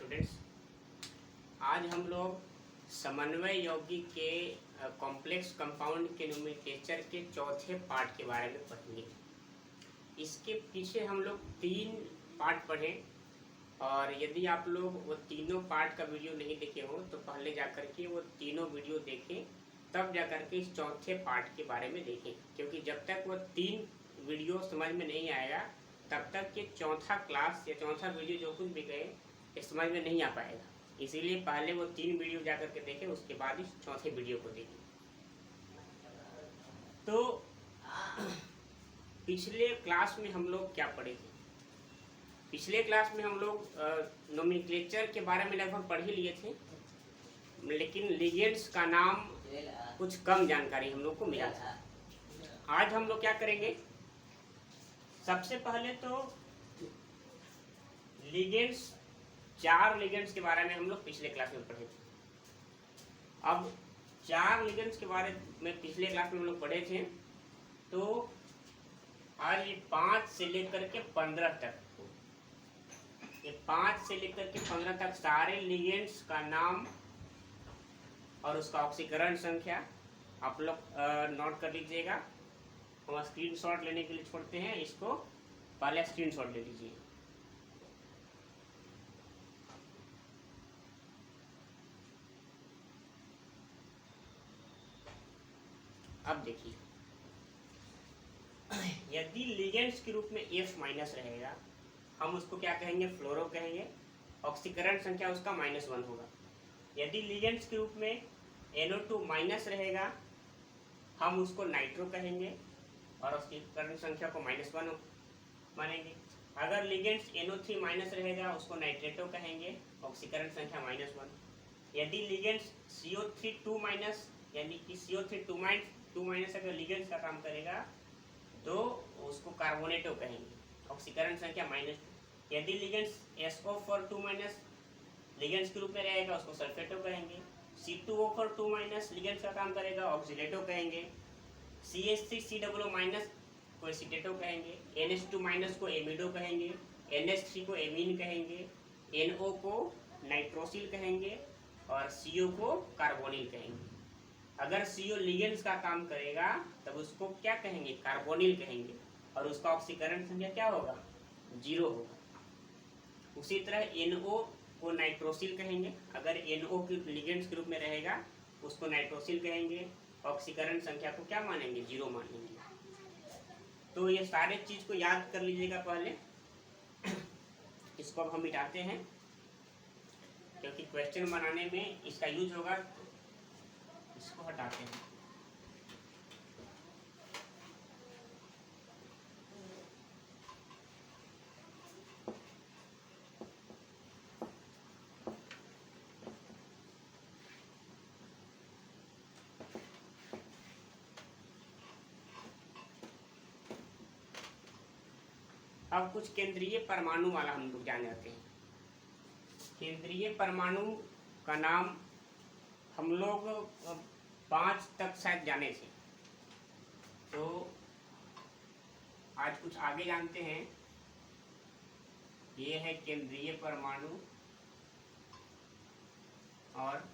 Students, आज हम लोग समन्वय यौगिक के कॉम्प्लेक्स कंपाउंड के नोमेनक्लेचर के चौथे पार्ट के बारे में पढ़ेंगे। इसके पीछे हम लोग 3 पार्ट पढ़े और यदि आप लोग वो तीनों पार्ट का वीडियो नहीं देखे हो तो पहले जाकर के वो तीनों वीडियो देखें, तब जाकर के इस चौथे पार्ट के बारे में देखें, क्योंकि जब तक वो 3 वीडियो समझ में नहीं आएगा तब तक ये चौथा क्लास या चौथा वीडियो जो कुछ भी कहे समझ में नहीं आ पाएगा। इसीलिए पहले वो 3 वीडियो जाकर के देखें, उसके बाद इस चौथे वीडियो को देखें। तो पिछले क्लास में हम लोग क्या पढ़े थे? पिछले क्लास में हम लोग नोमेनक्लेचर के बारे में लगभग पढ़ ही लिए थे, लेकिन लिगेंड्स का नाम कुछ कम जानकारी हम लोग को मिला था। आज हम लोग क्या करेंगे? सबसे पहले तो लिगेंड्स, 4 लिगेंड्स के बारे में हम लोग पिछले क्लास में पढ़े थे। अब 4 लिगेंड्स के बारे में पिछले क्लास में हम लोग पढ़े थे, तो आज ये 5 से लेकर के 15 तक, ये 5 से लेकर के 15 तक सारे लिगेंड्स का नाम और उसका ऑक्सीकरण संख्या आप लोग नोट कर लीजिएगा। हम स्क्रीनशॉट लेने के लिए छोड़ते हैं, इसको पहले स्क्रीनशॉट ले लीजिए। अब देखिए, यदि लिगेंड्स के रूप में F माइनस रहेगा, हम उसको क्या कहेंगे? फ्लोरो कहेंगे। ऑक्सीकरण संख्या उसका -1 होगा। यदि लिगेंड्स के रूप में NO2 माइनस रहेगा, हम उसको नाइट्रो कहेंगे और ऑक्सीकरण संख्या को -1 मानेंगे। अगर लिगेंड्स NO3 माइनस रहेगा, उसको नाइट्रेटो कहेंगे, ऑक्सीकरण संख्या -1। यदि लिगेंड्स CO3 2 माइनस, यानी कि CO3 2 माइनस अगर लिगेंड्स का काम करेगा तो उसको कार्बोनेटो कहेंगे, ऑक्सीकरण संख्या -2। यदि लिगेंड्स SO4 2 माइनस लिगेंड्स के रूप में रहेगा, उसको सल्फेटो कहेंगे। C2O4 2 माइनस लिगेंड्स का काम करेगा, ऑक्सीलेटो कहेंगे। CH3COO माइनस को एसीटेटो कहेंगे। NH2 माइनस को एमिडो कहेंगे। NH3 को एमीन कहेंगे। NO को नाइट्रोसिल कहेंगे और CO को कार्बोनिल कहेंगे। अगर CO लिगेंड्स का काम करेगा तब उसको क्या कहेंगे? कार्बोनिल कहेंगे और उसका ऑक्सीकरण संख्या क्या होगा? 0 होगा। उसी तरह NO को नाइट्रोसिल कहेंगे। अगर NO के लिगेंड्स के रूप में रहेगा, उसको नाइट्रोसिल कहेंगे, ऑक्सीकरण संख्या को क्या मानेंगे? 0 मानेंगे। तो ये सारे चीज को याद कर लीजिएगा पहले। इसको अब हम मिटाते हैं, क्योंकि क्वेश्चन बनाने में इसका यूज होगा। इसको हटाते हैं। अब कुछ केंद्रीय परमाणु वाला हम लोग जान जाते हैं। केंद्रीय परमाणु का नाम हम लोग 5 तक शायद जाने थे, तो आज कुछ आगे जानते हैं। ये है केंद्रीय परमाणु, और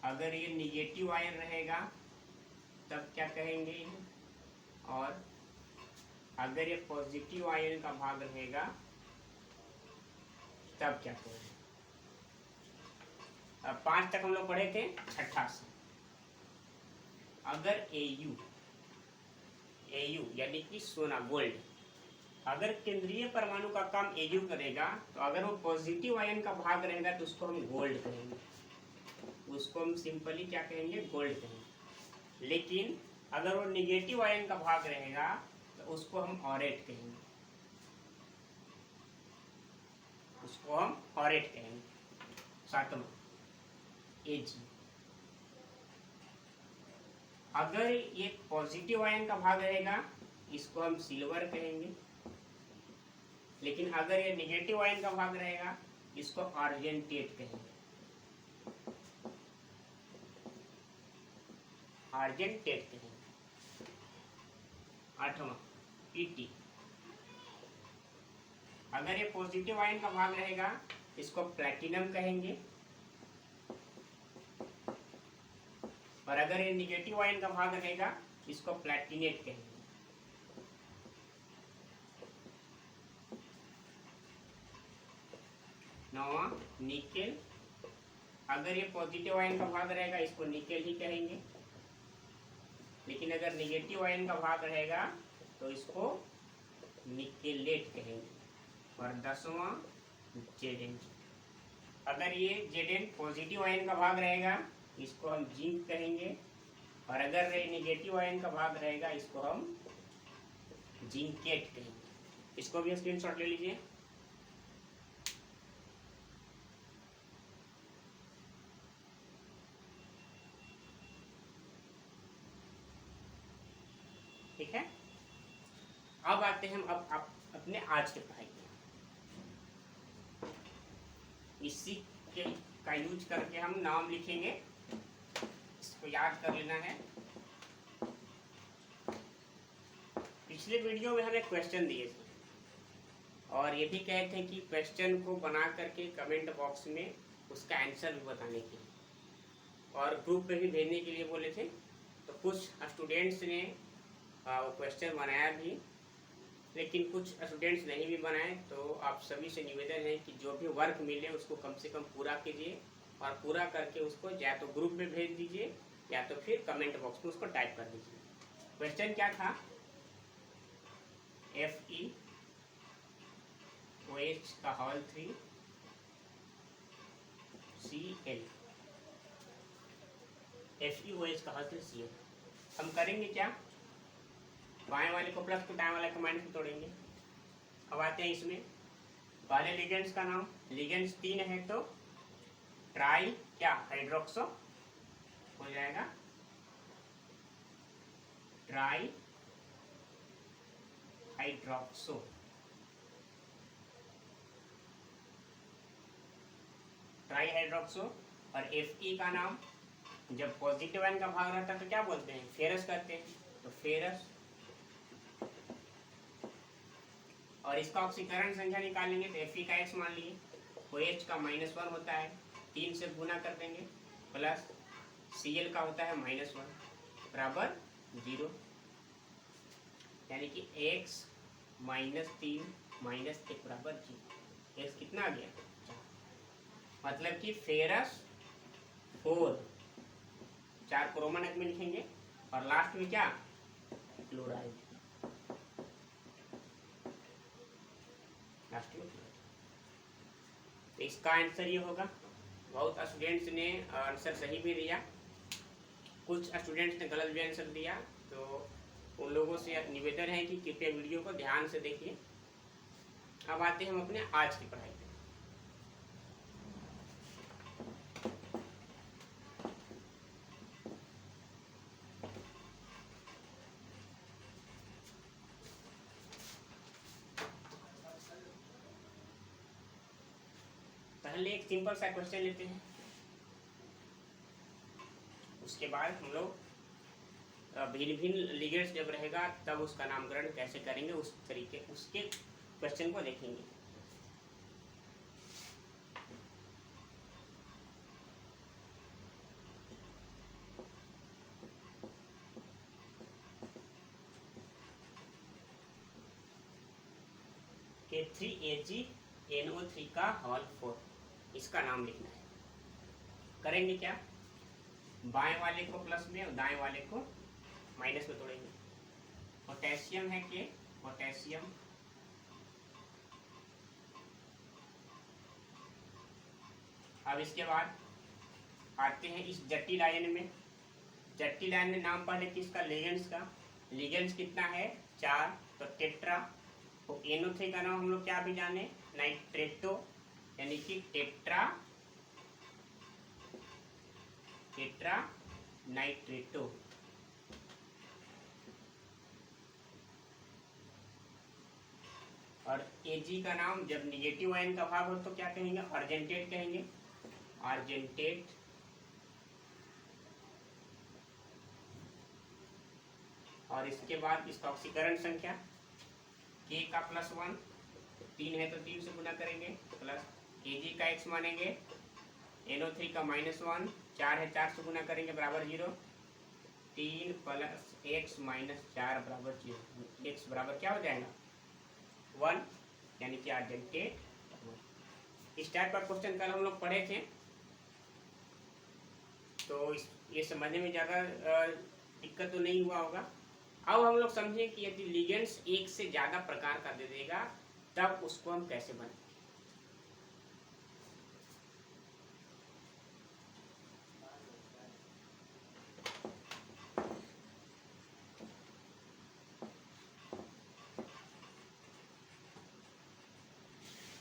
अगर ये निगेटिव आयन रहेगा तब क्या कहेंगे, और अगर ये पॉजिटिव आयन का भाग रहेगा तब क्या कहेंगे। 5 तक हम लोग पढ़े थे। छठा से, अगर AU यानी कि सोना, गोल्ड, अगर केंद्रीय परमाणु का काम AU करेगा, तो अगर वो पॉजिटिव आयन का भाग रहेगा तो उसको हम गोल्ड कहेंगे, उसको हम सिंपली क्या कहेंगे? गोल्ड कहेंगे। लेकिन अगर वो निगेटिव आयन का भाग रहेगा तो उसको हम ऑरेट कहेंगे, उसको हम ऑरेट कहेंगे। 7वां AG, अगर ये पॉजिटिव आयन का भाग रहेगा इसको हम सिल्वर कहेंगे, लेकिन अगर ये निगेटिव आयन का भाग रहेगा इसको आर्जेंटेट कहेंगे, आर्जेंटेट कहेंगे। 8वां PT, अगर ये पॉजिटिव आयन का भाग रहेगा इसको प्लैटिनम कहेंगे। और अगर ये निगेटिव आयन का भाग रहेगा इसको प्लैटिनेट कहेंगे। नौवां निकेल, अगर ये पॉजिटिव आयन का भाग रहेगा इसको निकेल ही कहेंगे, लेकिन अगर निगेटिव आयन का भाग रहेगा तो इसको निकेलेट कहेंगे। और 10वां जेडेन, अगर ये जेडेन पॉजिटिव आयन का भाग रहेगा इसको हम जिंक कहेंगे, और अगर ये निगेटिव आयन का भाग रहेगा इसको हम जिंकेट कहेंगे। इसको भी स्क्रीनशॉट ले लीजिए। ठीक है, अब आते हैं हम अब अपने आज के पढ़ाई में। इसी के का यूज करके हम नाम लिखेंगे, इसको याद कर लेना है। पिछले वीडियो में हमें क्वेश्चन दिए थे और ये भी कहे थे कि क्वेश्चन को बना करके कमेंट बॉक्स में उसका आंसर भी बताने के लिए और ग्रुप पे भी भेजने के लिए बोले थे। तो कुछ स्टूडेंट्स ने वो क्वेश्चन बनाया भी, लेकिन कुछ स्टूडेंट्स नहीं भी बनाए। तो आप सभी से निवेदन है कि जो भी वर्क मिले उसको कम से कम पूरा कीजिए और पूरा करके उसको या तो ग्रुप में भेज दीजिए या तो फिर कमेंट बॉक्स में उसको टाइप कर दीजिए। क्वेश्चन क्या था? FeOH का होल 3 Cl, FeOH का होल 3 Cl। हम करेंगे क्या? बाएं वाले को प्लस को दाएं वाले को माइनस में तोड़ेंगे। अब आते हैं इसमें पहले लिगेंड्स का नाम। लिगेंड्स 3 है तो ट्राई क्या हाइड्रोक्सो हो जाएगा, ट्राई हाइड्रोक्सो। Try hydroxo. और Fe का नाम जब पॉजिटिव आयन का भाग रहता है तो क्या बोलते हैं? फेरस करते हैं, तो फेरस। और इसका ऑक्सीकरण संख्या निकालेंगे तो Fe का x मान लिए, OH का -1 होता है, 3 से गुना कर देंगे, प्लस Cl का होता है -1 बराबर 0, यानी कि x -3 -1 बराबर 0। x कितना आ गया? 4। मतलब कि फेरस 4, 4 को रोमन अंक में लिखेंगे और लास्ट में क्या? क्लोराइड। तो इसका आंसर ये होगा। बहुत स्टूडेंट्स ने आंसर सही भी दिया, कुछ स्टूडेंट्स ने गलत भी आंसर दिया। तो उन लोगों से निवेदन है कि कृपया वीडियो को ध्यान से देखिए। अब आते हैं हम अपने आज की पढ़ाई पे। पहले एक सिंपल सा क्वेश्चन लेते हैं, उसके बाद हम लोग भिन्न भिन्न लिगेंड्स जब रहेगा तब उसका नामकरण कैसे करेंगे उस तरीके उसके क्वेश्चन को देखेंगे। K3AgNO3 का होल 4, इसका नाम लिखना है। करेंगे क्या? बाएं वाले को प्लस में और दाएं वाले को माइनस में तोड़ेंगे। पोटेशियम है के, पोटेशियम। अब इसके बाद आते हैं इस जटिल आयन में। जटिल आयन में नाम पहले किसका? लिगेंड्स का। लिगेंड्स कितना है? 4, तो टेट्रा। तो NO3 का नाम हम लोग क्या भी जाने? नाइट्रेटो, यानी कि टेट्रा, टेट्रा नाइट्रेटो। और Ag का नाम जब निगेटिव आयन का भाग हो तो क्या कहेंगे? अर्जेंटेट कहेंगे, अर्जेंटेट। और इसके बाद इसका ऑक्सीकरण संख्या K का +1, 3 है तो 3 से गुना करेंगे, प्लस Ag का x मानेंगे, NO3 का -1, 4 है 4 से गुना करेंगे बराबर 0, 3 प्लस x माइनस 4 बराबर 0, x बराबर क्या हो जाएगा 1, यानी कि आर्जेंटेड 1। इस टाइप का क्वेश्चन कल हम लोग पढ़े थे, तो ये समझने में ज़्यादा दिक्कत तो नहीं हुआ होगा। अब हम लोग समझें कि यदि लिगेंड्स एक से ज़्यादा प्रकार का दे देगा तब उसको हम कैसे बनाएं।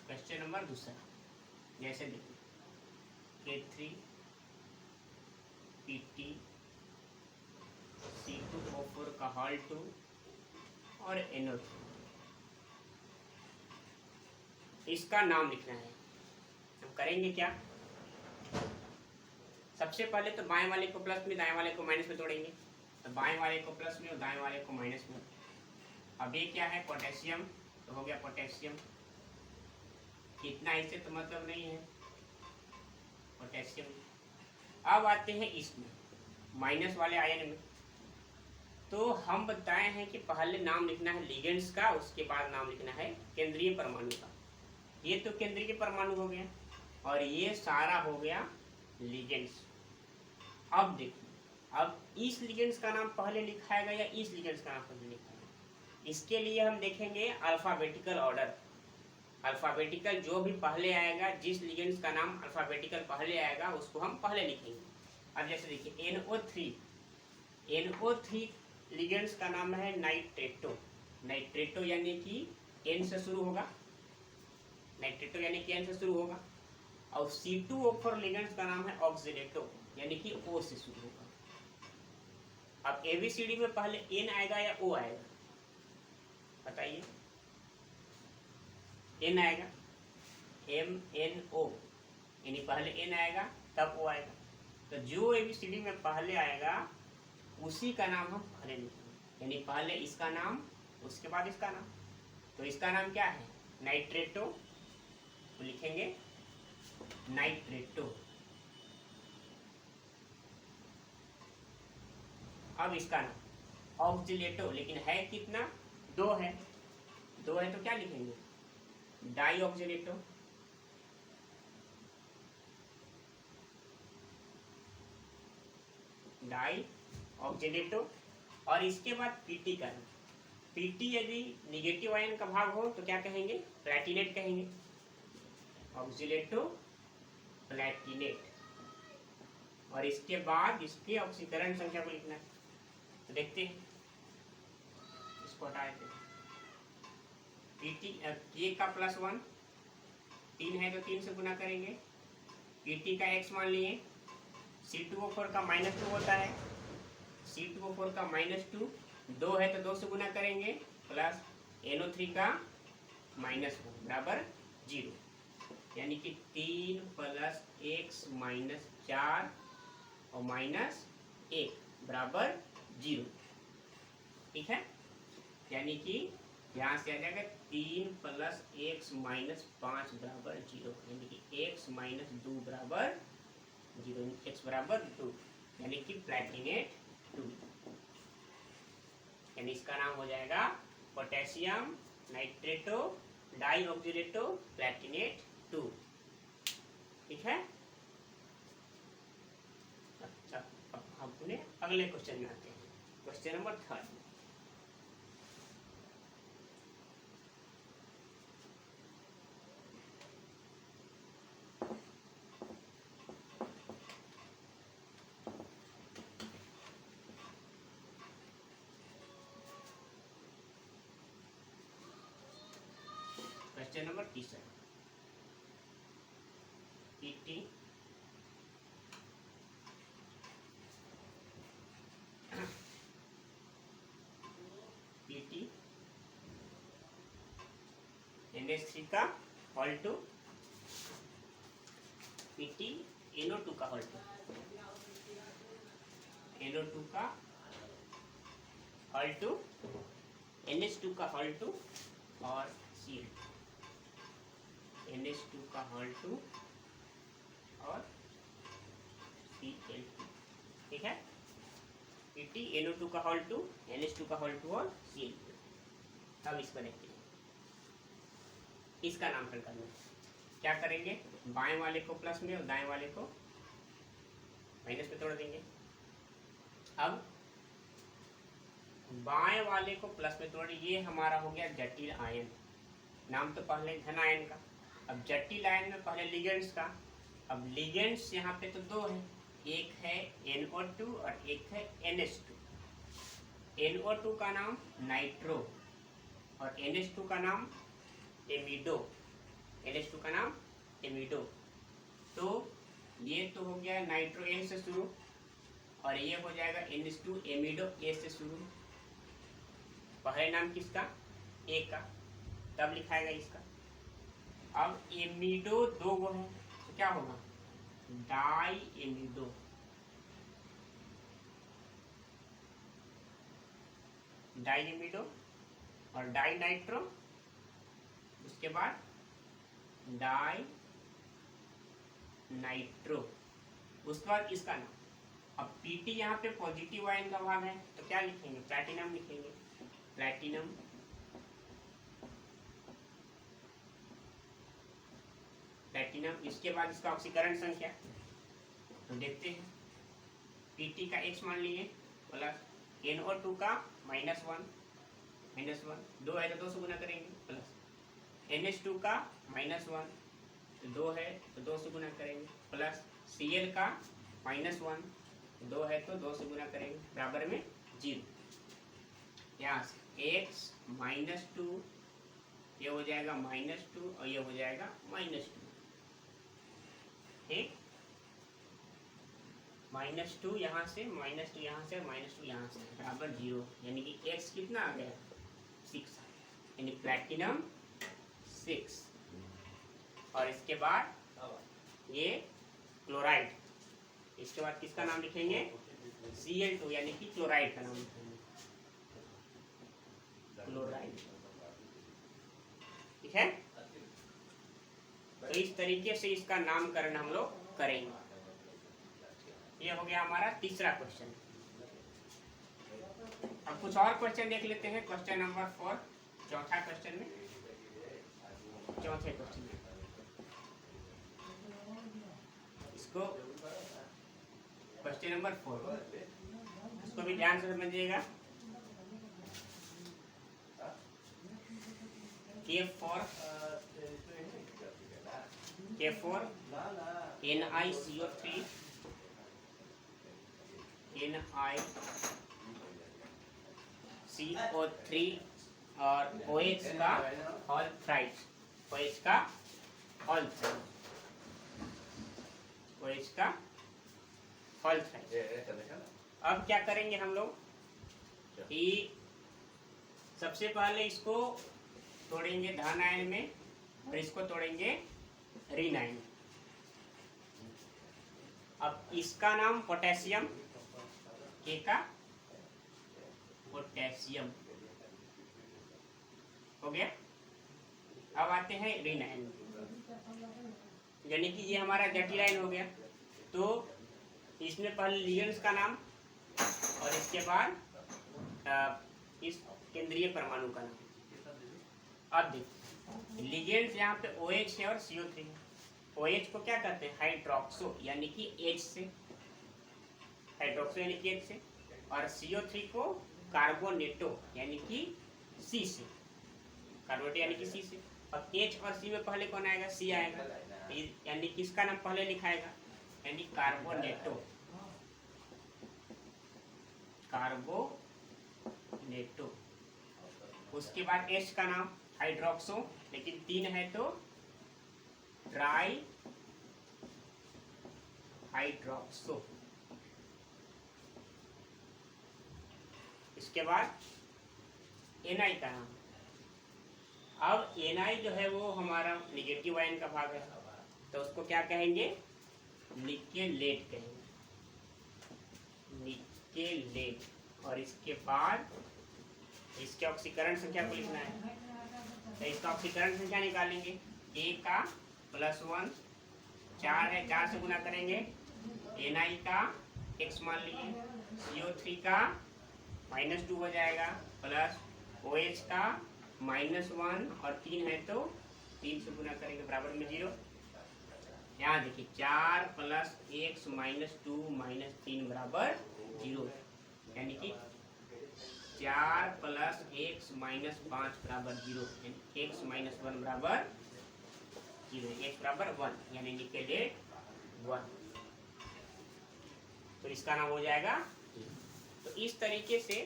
क्वेश्चन नंबर दूसरा, जैसे देखिए K3 PT C2O4 का हॉल 2 और NO3, इसका नाम लिखना है। हम करेंगे क्या, सबसे पहले तो बाएं वाले को प्लस में दाएं वाले को माइनस में तोड़ेंगे, तो बाएं वाले को प्लस में और दाएं वाले को माइनस में। अब ये क्या है पोटेशियम, तो हो गया पोटेशियम, इतना इससे तो मतलब नहीं है पोटेशियम। अब आते हैं इसमें माइनस वाले आयन में, तो हम बताए हैं कि पहले नाम लिखना है लिगेंड्स का, उसके बाद नाम लिखना है केंद्रीय परमाणु का। ये तो केंद्रीय परमाणु हो गया और ये सारा हो गया लिगेंड्स। अब देखिए, अब इस लिगेंड्स का नाम पहले लिखाएगा या इस लिगेंड्स का नाम पहले लिखाएगा, इसके लिए हम देखेंगे अल्फाबेटिकल ऑर्डर। अल्फाबेटिकल जो भी पहले आएगा, जिस लिगेंड्स का नाम अल्फाबेटिकल पहले आएगा उसको हम पहले लिखेंगे। अब जैसे देखिए NO3 लिगेंड्स का नाम है नाइट्रेटो। नाइट्रेटो यानी कि N से शुरू होगा, नाइट्रेटो यानी कि N से शुरू होगा। और C2O4 लिगेंड्स का नाम है ऑक्सीडेटो, यानी कि O से शुरू होगा। अब ABCD में पहले N आएगा या O आएगा, बताइए। N आएगा, MNO, यानी पहले N आएगा तब O आएगा। तो जो ABCD में पहले आएगा उसी का नाम हम पहले लिखेंगे, यानी पहले इसका नाम उसके बाद इसका नाम। तो इसका नाम क्या है नाइट्रेटो, तो लिखेंगे नाइट्रेटो। अब इसका नाम ऑक्सीलेटो, लेकिन है कितना, 2 है, 2 है तो क्या लिखेंगे डाई ऑक्सीलेटो। डाई ऑक्सीडेटो। और इसके बाद पीटी का नाम, पीटी यदि निगेटिव आयन का भाग हो तो क्या कहेंगे प्लैटिनेट कहेंगे, ऑक्सीलेटो प्लैटिनेट। और इसके बाद इसके ऑक्सीकरण संख्या को लिखना है, तो देखते हैं इसको हटा देते हैं। पीटी K का +1, 3 है तो 3 से गुना करेंगे, पीटी का x मान लिए, C2O4 का -2 होता है, C2O4 का -2, 2 है तो 2 से गुना करेंगे, प्लस NO3 का -1 बराबर 0, यानी कि 3 + x - 4 और -1 बराबर 0। ठीक है, यानी कि यहाँ से आ जाएगा 3 + x - 5 बराबर 0, यानी कि x - 2 बराबर 0, x बराबर 2, यानी कि प्लैटिनेट 2, यानी इसका नाम हो जाएगा पोटेशियम नाइट्रेटो डाइऑक्सीडेटो प्लैटिनेट 2। ठीक है, अच्छा अब हम अपने अगले क्वेश्चन में आते हैं, question number 3। Question number 3 PT NH3 का हॉल 2, PT NO2 का हॉल 2, NO2 का हॉल 2, NH2 का हॉल 2 और Cl2। NH2 का होल 2 और Cl2, ठीक है। Pt NO2 का होल 2, NH2 का होल 2 और Cl2। अब इसको देखते हैं, इसका नामकरण करना है। क्या करेंगे, बाएं वाले को प्लस में और दाएं वाले को माइनस में तोड़ देंगे। अब बाएं वाले को प्लस में तोड़, ये हमारा हो गया जटिल आयन, नाम तो पहले धन आयन का। अब जटिल आयन में पहले लिगेंड्स का। अब लिगेंड्स यहाँ पे तो दो है, एक है NO2 और एक है NH2। NO2 का नाम नाइट्रो और NH2 का नाम एमिडो। NH2 का नाम एमिडो। तो ये तो हो गया नाइट्रो N से शुरू और ये हो जाएगा NH2 एमिडो A से शुरू। पहले नाम किसका, A का, तब लिखाएगा इसका। अब एमिडो दो गो है तो क्या होगा, डाई एमिडो। डाई एमिडो और डाई नाइट्रो, उसके बाद डाई नाइट्रो, उसके बाद इसका नाम। अब Pt यहाँ पे पॉजिटिव आयन का भाग है तो क्या लिखेंगे, प्लैटिनम लिखेंगे, प्लैटिनम। प्लैटिनम, इसके बाद इसका ऑक्सीकरण संख्या तो देखते हैं। Pt का X मान लिए प्लस NO2 का -1, दो है तो 2 से गुना करेंगे, प्लस NH2 का -1 तो 2 है तो 2 से गुना करेंगे, प्लस Cl का -1 2 है तो 2 से गुना करेंगे, बराबर में 0। यहाँ से x -2, ये हो जाएगा -2 और ये हो जाएगा -2, ठीक। -2 यहाँ से, -2 यहाँ से, -2 यहाँ से, बराबर 0, यानी कि x कितना आ गया, 6, यानी प्लैटिनम 6। और इसके बाद ये क्लोराइड, इसके बाद किसका नाम लिखेंगे, Cl2, यानी कि क्लोराइड का नाम लिखेंगे, क्लोराइड, ठीक है। तो इस तरीके से इसका नामकरण हम लोग करेंगे। ये हो गया हमारा तीसरा क्वेश्चन। अब कुछ और क्वेश्चन देख लेते हैं। क्वेश्चन नंबर 4, चौथा क्वेश्चन में, चौथे क्वेश्चन में इसको क्वेश्चन नंबर 4, इसको भी ध्यान से समझिएगा। K4 NiCO3 और OH का होल थ्राइस, OH का होल थ्राइस, OH का होल थ्राइस। अब क्या करेंगे हम लोग कि सबसे पहले इसको तोड़ेंगे धन आयन में और इसको तोड़ेंगे ऋण आयन। अब इसका नाम पोटेशियम, K का पोटेशियम हो गया। अब आते हैं ऋण आयन, यानी कि ये हमारा जटिल आयन हो गया। तो इसमें पहले लिगेंड्स का नाम और इसके बाद इस केंद्रीय परमाणु का नाम। अब देखिए लिगेंड्स यहाँ पे OH है और CO3 है। OH को क्या कहते हैं, हाइड्रोक्सो, यानी कि H से, हाइड्रोक्सो यानी कि H से, और CO3 को कार्बोनेटो यानी कि C से, कार्बोनेटो यानी कि C से। और H और C में पहले कौन आएगा, C आएगा, यानी किसका नाम पहले लिखाएगा, यानी कार्बोनेटो, कार्बोनेटो। उसके बाद H का नाम हाइड्रोक्सो, लेकिन 3 है तो ट्राई हाइड्रोक्सो। इसके बाद Na का नाम। अब Na जो है वो हमारा निगेटिव आयन का भाग है, तो उसको क्या कहेंगे, निकेलेट कहेंगे, निकेलेट। और इसके बाद इसके ऑक्सीकरण संख्या को लिखना है, तो इसका ऑक्सीकरण संख्या निकालेंगे। ए का +1, 4 है 4 से गुना करेंगे, Na का x मान लीजिए, CO3 का -2 हो जाएगा, प्लस OH का -1 और 3 है तो 3 से गुना करेंगे बराबर में 0। यहाँ देखिए 4 + x - 2 - 3 बराबर 0, यानी कि 4 + x - 5 बराबर 0, यानी x - 1 बराबर 0, x बराबर 1, यानी इंडिकेटेड 1। तो इसका नाम हो जाएगा। तो इस तरीके से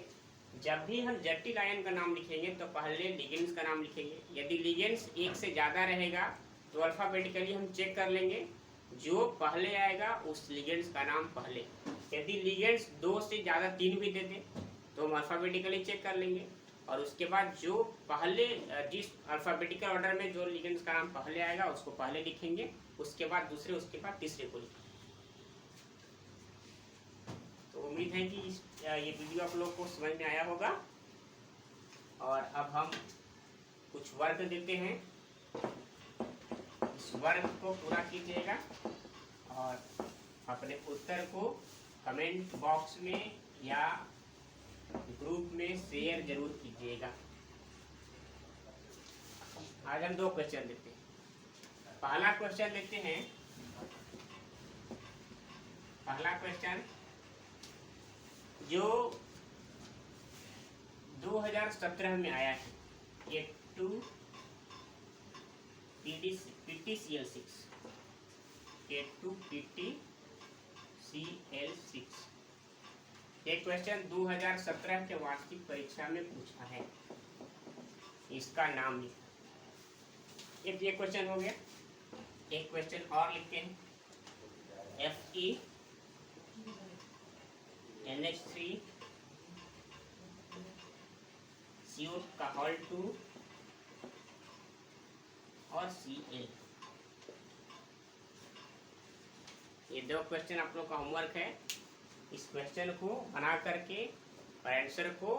जब भी हम जटिल आयन का नाम लिखेंगे तो पहले लिगेंड्स का नाम लिखेंगे। यदि लिगेंड्स एक से ज़्यादा रहेगा तो अल्फ़ाबेटिकली हम चेक कर लेंगे, जो पहले आएगा उस लिगेंड्स का नाम पहले। यदि लिगेंड्स 2 से ज़्यादा 3 भी दे दें तो हम अल्फ़ाबेटिकली चेक कर लेंगे, और उसके बाद जो पहले जिस अल्फ़ाबेटिकल ऑर्डर में जो लिगेंड्स का नाम पहले आएगा उसको पहले लिखेंगे, उसके बाद दूसरे, उसके बाद तीसरे को लिखेंगे। तो उम्मीद है कि ये वीडियो आप लोग को समझ में आया होगा। और अब हम कुछ वर्ग देते हैं, इस वर्ग को पूरा कीजिएगा और अपने उत्तर को कमेंट बॉक्स में या ग्रुप में शेयर जरूर कीजिएगा। आज हम 2 क्वेश्चन देते हैं। पहला क्वेश्चन लेते हैं। पहला क्वेश्चन जो 2017 में आया है, K2 PTCL6, K2 PTCL6, ये क्वेश्चन 2017 के वार्षिक परीक्षा में पूछा है। इसका नाम लिखा। एक ये क्वेश्चन हो गया। एक क्वेश्चन और लिखते हैं। FeNH3 CO का होल 2 और Cl। ये 2 क्वेश्चन आप लोग का होमवर्क है। इस क्वेश्चन को बना करके और आंसर को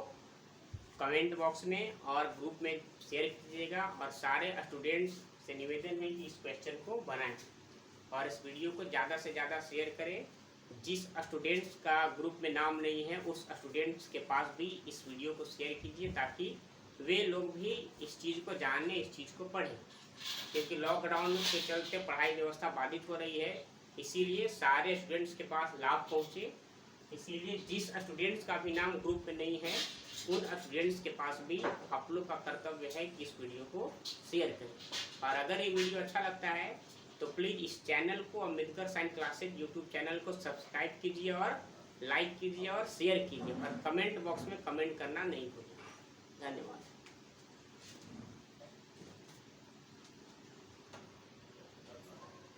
कमेंट बॉक्स में और ग्रुप में शेयर कीजिएगा, और सारे स्टूडेंट्स से निवेदन है कि इस क्वेश्चन को बनाएं और इस वीडियो को ज़्यादा से ज़्यादा शेयर करें। जिस स्टूडेंट्स का ग्रुप में नाम नहीं है उस स्टूडेंट्स के पास भी इस वीडियो को शेयर कीजिए, ताकि वे लोग भी इस चीज़ को जाने, इस चीज़ को पढ़ें। क्योंकि लॉकडाउन के चलते पढ़ाई व्यवस्था बाधित हो रही है, इसीलिए सारे स्टूडेंट्स के पास लाभ पहुँचे। इसीलिए जिस स्टूडेंट्स का भी नाम ग्रुप में नहीं है उन स्टूडेंट्स के पास भी आप लोग का कर्तव्य है कि इस वीडियो को शेयर करें। और अगर ये वीडियो अच्छा लगता है तो प्लीज़ इस चैनल को, Ambedkar science classes YouTube channel को सब्सक्राइब कीजिए और लाइक कीजिए और शेयर कीजिए, और कमेंट बॉक्स में कमेंट करना नहीं भूलिए। धन्यवाद।